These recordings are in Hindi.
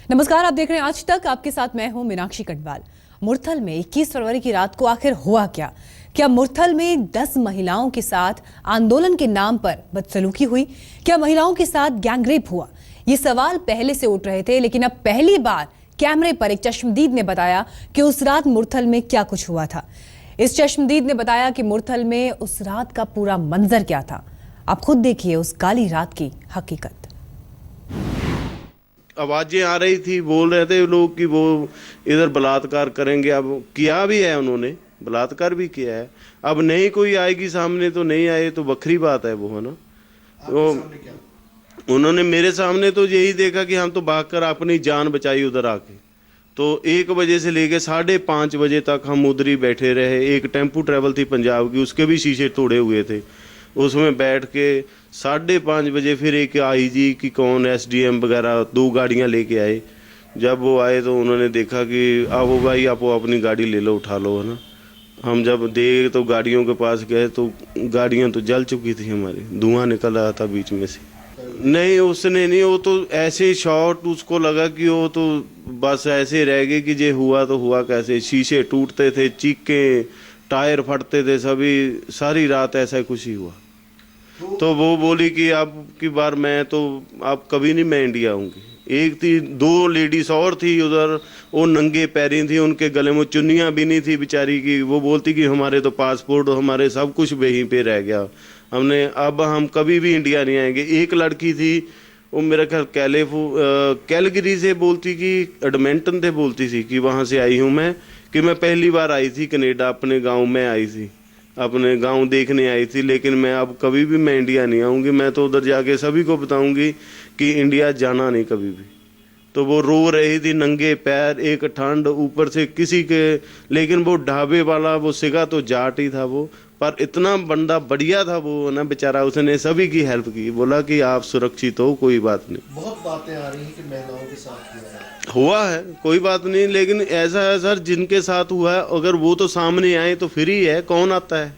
नमस्कार, आप देख रहे हैं आज तक। आपके साथ मैं हूं मीनाक्षी कटवाल। मुरथल में 21 फरवरी की रात को आखिर हुआ क्या? क्या मुरथल में 10 महिलाओं के साथ आंदोलन के नाम पर बदसलूकी हुई? क्या महिलाओं के साथ गैंगरेप हुआ? ये सवाल पहले से उठ रहे थे, लेकिन अब पहली बार कैमरे पर एक चश्मदीद ने बताया कि उस रात मुरथल में क्या कुछ हुआ था। इस चश्मदीद ने बताया कि मुरथल में उस रात का पूरा मंजर क्या था। आप खुद देखिए उस काली रात की हकीकत। आवाजें आ रही थी, बोल रहे थे लोग कि वो इधर बलात्कार करेंगे। अब किया भी है, उन्होंने बलात्कार भी किया है। अब नहीं कोई आएगी सामने तो नहीं आए तो बखरी बात है वो, है ना। तो उन्होंने मेरे सामने तो यही देखा कि हम तो भागकर अपनी जान बचाई उधर आके। तो 1 बजे से लेके 5:30 बजे तक हम उधर ही बैठे रहे। एक टेम्पू ट्रैवल थी पंजाब की, उसके भी शीशे तोड़े हुए थे। उसमें बैठ के 5:30 बजे फिर एक आईजी की कौन एसडीएम वगैरह 2 गाड़ियां लेके आए। जब वो आए तो उन्होंने देखा कि आओ भाई आप अपनी गाड़ी ले लो, उठा लो, है ना। हम जब देख तो गाड़ियों के पास गए तो गाड़ियां तो जल चुकी थी हमारी, धुआं निकल रहा था बीच में से। नहीं उसने नहीं, वो तो ऐसे शॉट उसको लगा कि वो तो बस ऐसे रह गए कि ये हुआ तो हुआ कैसे। शीशे टूटते थे, चीखें, टायर फटते थे, सभी सारी रात ऐसा कुछ ही हुआ। तो वो बोली कि अब की बार मैं तो अब कभी नहीं मैं इंडिया आऊंगी। एक थी, 2 लेडीज और थी उधर, वो नंगे पैरी थी, उनके गले में चुन्नियां भी नहीं थी बेचारी की। वो बोलती कि हमारे तो पासपोर्ट हमारे सब कुछ वहीं पे रह गया, हमने अब हम कभी भी इंडिया नहीं आएंगे। एक लड़की थी वो मेरा ख्याल कैलगरी से बोलती कि एडमंटन से बोलती थी कि वहाँ से आई हूँ मैं, कि मैं पहली बार आई थी कनेडा, अपने गाँव में आई थी, अपने गांव देखने आई थी, लेकिन मैं अब कभी भी मैं इंडिया नहीं आऊँगी। मैं तो उधर जाके सभी को बताऊंगी कि इंडिया जाना नहीं कभी भी। तो वो रो रही थी नंगे पैर, एक ठंड ऊपर से किसी के, लेकिन वो ढाबे वाला वो सिगा तो जाट ही था वो, पर इतना बंदा बढ़िया था वो ना बेचारा, उसने सभी की हेल्प की, बोला कि आप सुरक्षित हो, कोई बात नहीं। बहुत बातें आ रही हैं कि महिलाओं के साथ हुआ है, कोई बात नहीं, लेकिन ऐसा है सर जिनके साथ हुआ है अगर वो तो सामने आए तो फिर ही है, कौन आता है।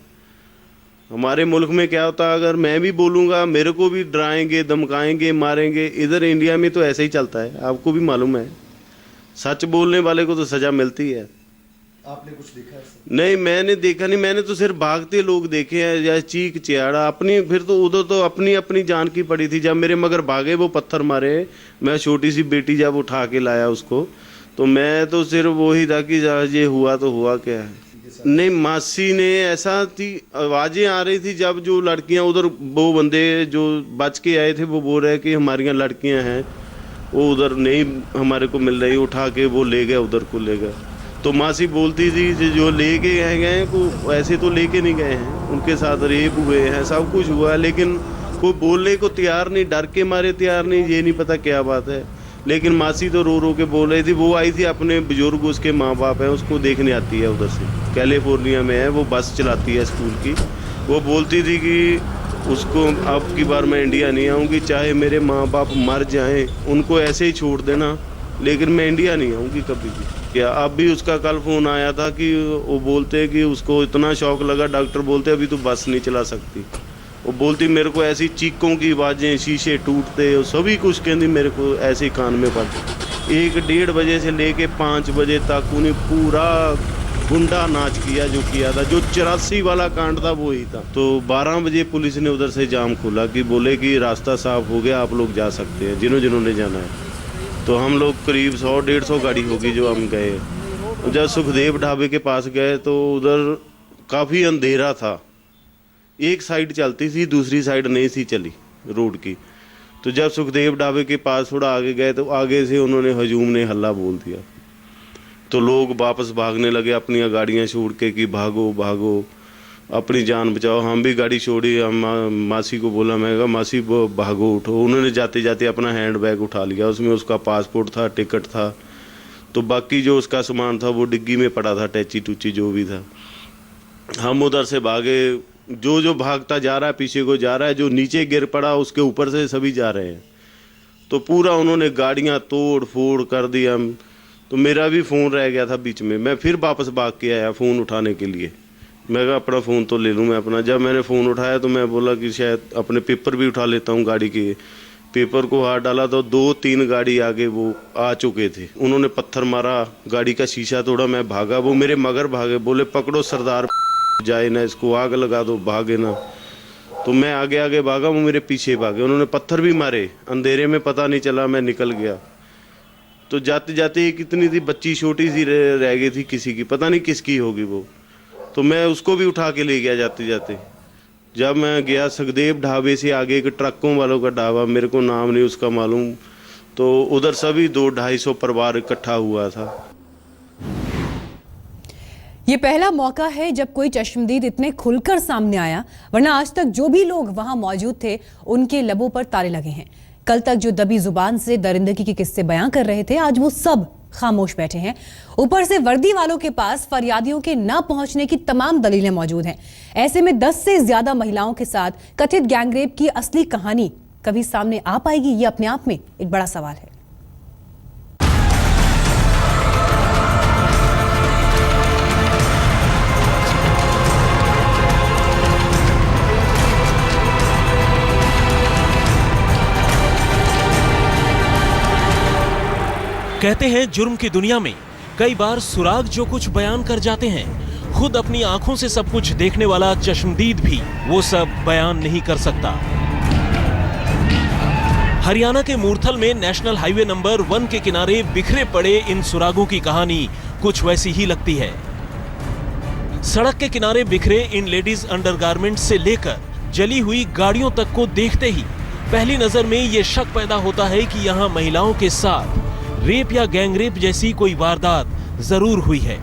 हमारे मुल्क में क्या होता है, अगर मैं भी बोलूँगा मेरे को भी डराएंगे, धमकाएंगे, मारेंगे। इधर इंडिया में तो ऐसे ही चलता है, आपको भी मालूम है। सच बोलने वाले को तो सज़ा मिलती है। आपने कुछ देखा है? नहीं मैंने देखा नहीं, मैंने तो सिर्फ भागते लोग देखे हैं या चीख चिहाड़ा अपनी। फिर तो उधर तो अपनी अपनी जान की पड़ी थी। जब मेरे मगर भागे वो पत्थर मारे, मैं छोटी सी बेटी जब उठा के लाया उसको, तो मैं तो सिर्फ वही था कि ये हुआ तो हुआ क्या है। नहीं मासी ने ऐसा थी, आवाज़ें आ रही थी जब जो लड़कियां उधर, वो बंदे जो बच के आए थे वो बोल रहे कि हमारी लड़कियां हैं वो उधर नहीं हमारे को मिल रही, उठा के वो ले गए, उधर को ले गए। तो मासी बोलती थी जो लेके गए को ऐसे तो लेके नहीं गए हैं, उनके साथ रेप हुए हैं, सब कुछ हुआ है, लेकिन कोई बोलने को तैयार नहीं, डर के मारे तैयार नहीं, ये नहीं पता क्या बात है। लेकिन मासी तो रो रो के बोल रही थी। वो आई थी अपने बुजुर्ग, उसके माँ बाप हैं, उसको देखने आती है उधर से, कैलिफोर्निया में है वो, बस चलाती है स्कूल की। वो बोलती थी कि उसको अब की बार मैं इंडिया नहीं आऊँगी, चाहे मेरे माँ बाप मर जाएं, उनको ऐसे ही छोड़ देना, लेकिन मैं इंडिया नहीं आऊँगी कभी भी। क्या अब भी उसका कल फ़ोन आया था कि वो बोलते कि उसको इतना शौक लगा, डॉक्टर बोलते अभी तो बस नहीं चला सकती। वो बोलती मेरे को ऐसी चीखों की आवाज़ें, शीशे टूटते, सभी कुछ कहती मेरे को ऐसे कान में पड़ते। 1-1:30 बजे से लेके 5 बजे तक उन्हें पूरा गुंडा नाच किया जो किया था, जो 84 वाला कांड था वो ही था। तो 12 बजे पुलिस ने उधर से जाम खोला कि बोले कि रास्ता साफ हो गया, आप लोग जा सकते हैं जिन्होंने जाना है। तो हम लोग करीब 100-150 गाड़ी होगी जो हम गए। जब सुखदेव ढाबे के पास गए तो उधर काफ़ी अंधेरा था, एक साइड चलती थी, दूसरी साइड नहीं थी चली रोड की। तो जब सुखदेव ढाबे के पास थोड़ा आगे गए तो आगे से उन्होंने हजूम ने हल्ला बोल दिया, तो लोग वापस भागने लगे अपनी गाड़ियां छोड़ के कि भागो भागो, अपनी जान बचाओ। हम भी गाड़ी छोड़ी, हम मासी को बोला, मैं कहा मासी भागो उठो। उन्होंने जाते जाते अपना हैंड बैग उठा लिया, उसमें उसका पासपोर्ट था, टिकट था, तो बाकी जो उसका सामान था वो डिग्गी में पड़ा था, टैची टूची जो भी था। हम उधर से भागे, जो भागता जा रहा है पीछे को जा रहा है, जो नीचे गिर पड़ा उसके ऊपर से सभी जा रहे हैं। तो पूरा उन्होंने गाड़ियां तोड़ फोड़ कर दी। हम तो मेरा भी फ़ोन रह गया था बीच में, मैं फिर वापस भाग के आया फ़ोन उठाने के लिए। मैं कहा अपना फ़ोन तो ले लूँ मैं अपना। जब मैंने फ़ोन उठाया तो मैं बोला कि शायद अपने पेपर भी उठा लेता हूँ गाड़ी के, पेपर को हाथ डाला तो 2-3 गाड़ी आगे वो आ चुके थे। उन्होंने पत्थर मारा, गाड़ी का शीशा तोड़ा, मैं भागा, वो मेरे मगर भागे, बोले पकड़ो सरदार जाए ना, इसको आग लगा दो, भागे ना। तो मैं आगे आगे भागा, वो मेरे पीछे भागे, उन्होंने पत्थर भी मारे, अंधेरे में पता नहीं चला, मैं निकल गया। तो जाते जाते एक इतनी सी बच्ची छोटी सी रह गई थी, किसी की पता नहीं किसकी होगी वो, तो मैं उसको भी उठा के ले गया जाते जाते। जब मैं गया सुखदेव ढाबे से आगे एक ट्रकों वालों का ढाबा, मेरे को नाम नहीं उसका मालूम, तो उधर सभी 200-250 परिवार इकट्ठा हुआ था। ये पहला मौका है जब कोई चश्मदीद इतने खुलकर सामने आया, वरना आज तक जो भी लोग वहां मौजूद थे उनके लबों पर ताले लगे हैं। कल तक जो दबी जुबान से दरिंदगी के किस्से बयां कर रहे थे, आज वो सब खामोश बैठे हैं। ऊपर से वर्दी वालों के पास फरियादियों के न पहुंचने की तमाम दलीलें मौजूद हैं। ऐसे में 10 से ज्यादा महिलाओं के साथ कथित गैंगरेप की असली कहानी कभी सामने आ पाएगी, ये अपने आप में एक बड़ा सवाल है। कहते हैं जुर्म की दुनिया में कई बार सुराग जो कुछ बयान कर जाते हैं, खुद अपनी आंखों से सब कुछ देखने वाला चश्मदीद भी वो सब बयान नहीं कर सकता। हरियाणा के मूर्थल में नेशनल हाईवे नंबर 1 के किनारे बिखरे पड़े इन सुरागों की कहानी कुछ वैसी ही लगती है। सड़क के किनारे बिखरे इन लेडीज अंडरगारमेंट्स से लेकर जली हुई गाड़ियों तक को देखते ही पहली नजर में ये शक पैदा होता है कि यहाँ महिलाओं के साथ रेप या गैंगरेप जैसी कोई वारदात जरूर हुई है,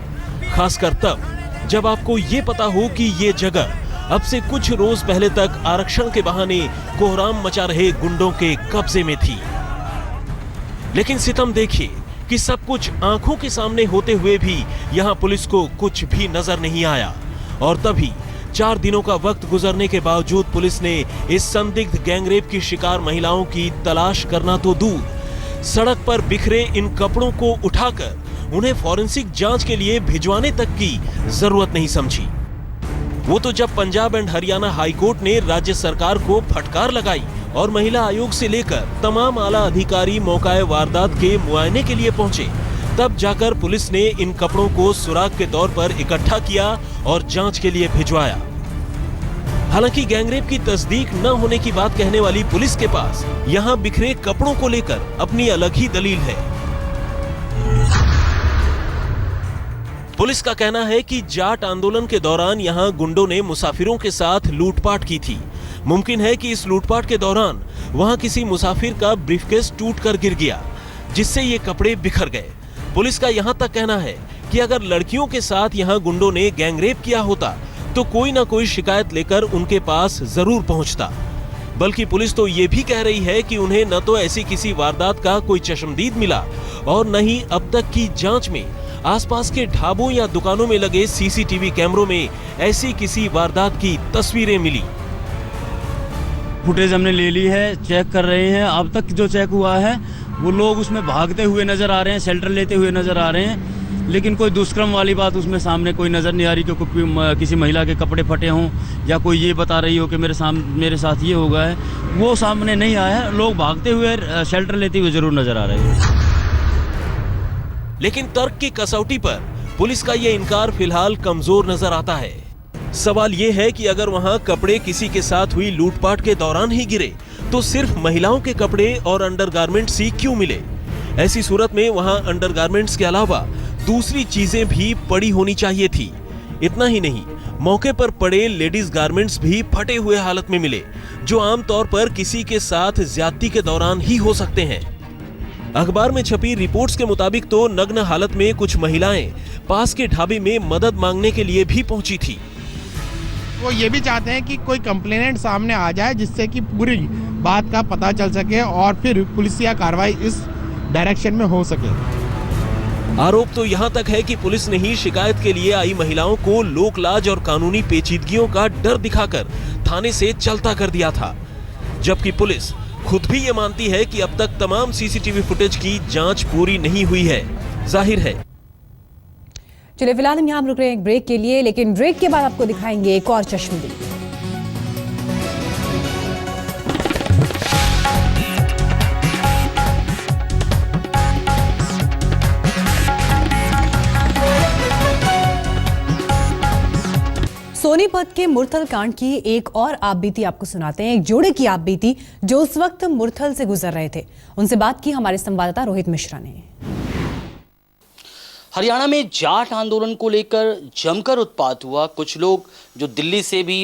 खासकर तब जब आपको ये पता हो कि ये जगह अब से कुछ रोज पहले तक आरक्षण के बहाने कोहराम मचा रहे गुंडों के कब्जे में थी। लेकिन सितम देखिए कि सब कुछ आंखों के सामने होते हुए भी यहाँ पुलिस को कुछ भी नजर नहीं आया, और तभी 4 दिनों का वक्त गुजरने के बावजूद पुलिस ने इस संदिग्ध गैंगरेप की शिकार महिलाओं की तलाश करना तो दूर, सड़क पर बिखरे इन कपड़ों को उठाकर उन्हें फॉरेंसिक जांच के लिए भिजवाने तक की जरूरत नहीं समझी। वो तो जब पंजाब एंड हरियाणा हाईकोर्ट ने राज्य सरकार को फटकार लगाई और महिला आयोग से लेकर तमाम आला अधिकारी मौकाए वारदात के मुआयने के लिए पहुंचे, तब जाकर पुलिस ने इन कपड़ों को सुराग के तौर पर इकट्ठा किया और जांच के लिए भिजवाया। हालांकि गैंगरेप की तस्दीक न होने की बात कहने वाली पुलिस के पास यहाँ बिखरे कपड़ों को लेकर अपनी अलग ही दलील है। पुलिस का कहना है कि जाट आंदोलन के दौरान यहाँ गुंडों ने मुसाफिरों के साथ लूटपाट की थी। मुमकिन है कि इस लूटपाट के दौरान वहाँ किसी मुसाफिर का ब्रीफकेस टूटकर गिर गया, जिससे ये कपड़े बिखर गए। पुलिस का यहाँ तक कहना है कि अगर लड़कियों के साथ यहाँ गुंडों ने गैंगरेप किया होता तो कोई ना कोई शिकायत लेकर उनके पास जरूर पहुंचता। बल्कि पुलिस तो ये भी कह रही है कि उन्हें न तो ऐसी किसी वारदात का कोई चश्मदीद मिला और न ही अब तक की जांच में आसपास के ढाबों या दुकानों में लगे सीसीटीवी कैमरों में ऐसी किसी वारदात की तस्वीरें मिली। फुटेज हमने ले ली है, चेक कर रहे हैं। अब तक जो चेक हुआ है वो लोग उसमें भागते हुए नजर आ रहे हैं, शेल्टर लेते हुए नजर आ रहे हैं, लेकिन कोई दुष्कर्म वाली बात उसमें सामने कोई नज़र नहीं आ रही कि किसी महिला के कपड़े फटे हों या कोई ये बता रही हो कि मेरे साथ ये हो गया है, वो सामने नहीं आया है। लोग भागते हुए शेल्टर लेते हुए जरूर नजर आ रहे हैं। लेकिन तर्क की कसौटी पर पुलिस का ये इनकार फिलहाल कमजोर नजर आता है। सवाल ये है कि अगर वहां कपड़े किसी के साथ हुई लूटपाट के दौरान ही गिरे तो सिर्फ महिलाओं के कपड़े और अंडरगारमेंट्स ही क्यों मिले? ऐसी सूरत में वहां अंडरगारमेंट्स के अलावा दूसरी चीजें भी पड़ी होनी चाहिए थी। इतना ही नहीं, मौके पर पड़े लेडीज गारमेंट्स भी फटे हुए हालत में मिले, जो आमतौर पर किसी के साथ ज्यादती के दौरान ही हो सकते हैं। अखबार में छपी रिपोर्ट्स के मुताबिक तो नग्न हालत में कुछ महिलाएं पास के ढाबे में मदद मांगने के लिए भी पहुंची थी। वो ये भी चाहते हैं कि कोई कंप्लेनेंट सामने आ जाए जिससे कि पूरी बात का पता चल सके और फिर पुलिसिया कार्रवाई इस डायरेक्शन में हो सके। आरोप तो यहां तक है कि पुलिस ने ही शिकायत के लिए आई महिलाओं को लोकलाज और कानूनी पेचीदगियों का डर दिखाकर थाने से चलता कर दिया था, जबकि पुलिस खुद भी ये मानती है कि अब तक तमाम सीसीटीवी फुटेज की जांच पूरी नहीं हुई है। जाहिर है। चलिए फिलहाल हम यहाँ रुक रहे हैं एक ब्रेक के लिए, लेकिन ब्रेक के बाद आपको दिखाएंगे एक और चश्मदीद। सोनीपत के मुरथल कांड की एक और आप बीती आपको सुनाते हैं, एक जोड़े की आप बीती जो उस वक्त मुरथल से गुजर रहे थे। उनसे बात की हमारे संवाददाता रोहित मिश्रा ने। हरियाणा में जाट आंदोलन को लेकर जमकर उत्पात हुआ। कुछ लोग जो दिल्ली से भी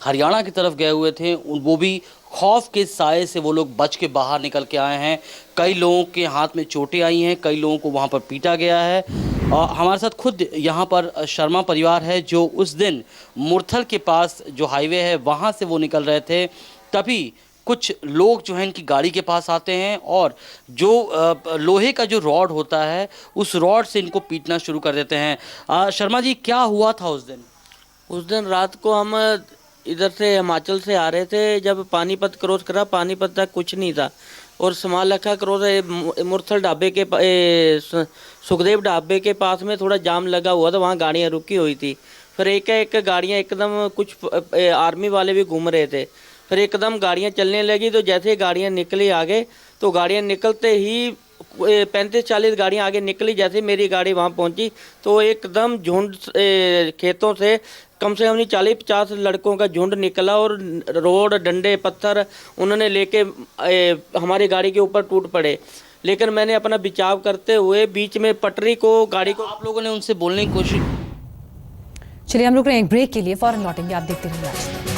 हरियाणा की तरफ गए हुए थे, वो भी खौफ के साए से वो लोग बच के बाहर निकल के आए हैं। कई लोगों के हाथ में चोटें आई हैं, कई लोगों को वहाँ पर पीटा गया है। हमारे साथ खुद यहाँ पर शर्मा परिवार है, जो उस दिन मुरथल के पास जो हाईवे है वहाँ से वो निकल रहे थे। तभी कुछ लोग जो हैं इनकी गाड़ी के पास आते हैं और जो लोहे का जो रॉड होता है उस रॉड से इनको पीटना शुरू कर देते हैं। शर्मा जी, क्या हुआ था उस दिन? उस दिन रात को हम इधर से हिमाचल से आ रहे थे। जब पानीपत क्रॉस करा, पानीपत तक कुछ नहीं था और समालखा क्रॉस मुरथल ढाबे के सुखदेव ढाबे के पास में थोड़ा जाम लगा हुआ था, वहाँ गाड़ियाँ रुकी हुई थी। फिर एक गाड़ियाँ एकदम, कुछ आर्मी वाले भी घूम रहे थे, फिर एकदम गाड़ियाँ चलने लगी। तो जैसे ही गाड़ियाँ निकली आगे, तो गाड़ियाँ निकलते ही 35-40 गाड़ियाँ आगे निकली। जैसे मेरी गाड़ी वहाँ पहुँची तो एकदम झुंड खेतों से कम से कम 40-50 लड़कों का झुंड निकला और रोड, डंडे, पत्थर उन्होंने लेके हमारी गाड़ी के ऊपर टूट पड़े। लेकिन मैंने अपना बचाव करते हुए बीच में पटरी को, गाड़ी को, आप लोगों ने उनसे बोलने की कोशिश? चलिए हम रुक रहे हैं एक ब्रेक के लिए, फौरन लौटेंगे, आप देखते रहिए आज तक।